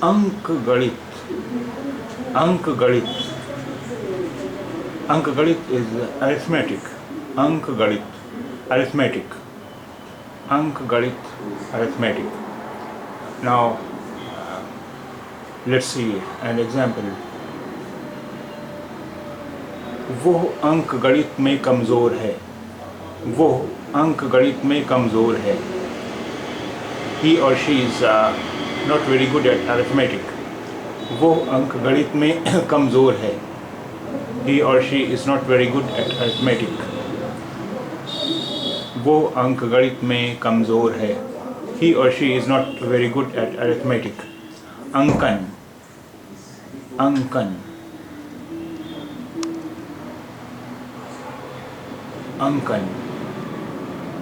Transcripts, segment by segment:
अंक गणित, अंक गणित, अंक गणित is arithmetic, अंक गणित, arithmetic, अंक गणित, arithmetic. Now let's see an example. वो अंक गणित में कमज़ोर है, वो अंक गणित में कमज़ोर है. He or she is not very good at arithmetic. वो अंक गणित में कमज़ोर है. He or she is not very good at arithmetic. वो अंक गणित में कमज़ोर है. He or she is not very good at arithmetic. अंकन, अंकन, अंकन.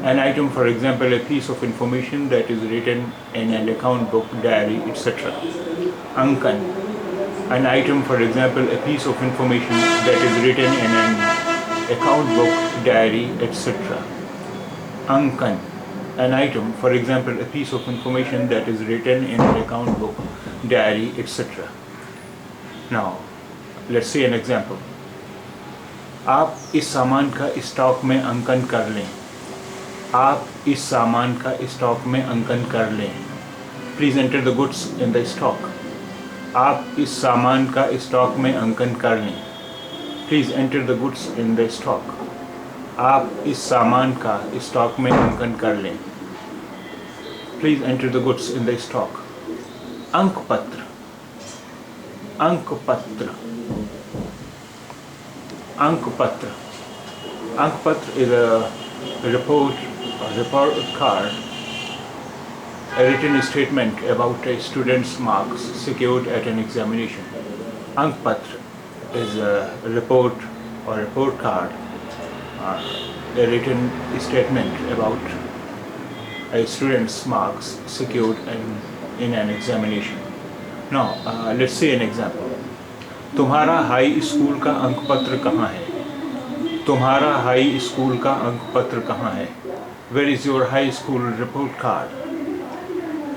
An item, for example, a piece of information that is written in an account book, diary, etc. Ankan. An item, for example, a piece of information that is written in an account book, diary, etc. Ankan. An item, for example, a piece of information that is written in an account book, diary, etc. Now, let's see an example. आप इस सामान का stock में अंकन कर लें. आप इस सामान का स्टॉक में अंकन कर लें. Please enter the goods in the stock. आप इस सामान का स्टॉक में अंकन कर लें. Please enter the goods in the stock. आप इस सामान का स्टॉक में अंकन कर लें. Please enter the goods in the stock. अंकपत्र, अंकपत्र, अंकपत्र. अंकपत्र is a report card, a written statement about a student's marks secured at an examination. Ankpatra is a report or report card, a written statement about a student's marks secured in an examination. Now, let's see an example. तुम्हारा high school का अंकपत्र कहाँ है? तुम्हारा high school का अंकपत्र कहाँ है? Where is your high school report card?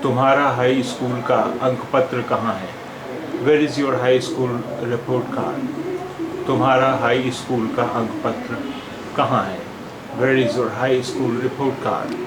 तुम्हारा high school का अंकपत्र कहाँ है? Where is your high school report card? तुम्हारा हाई स्कूल का अंकपत्र कहाँ है? Where is your high school report card?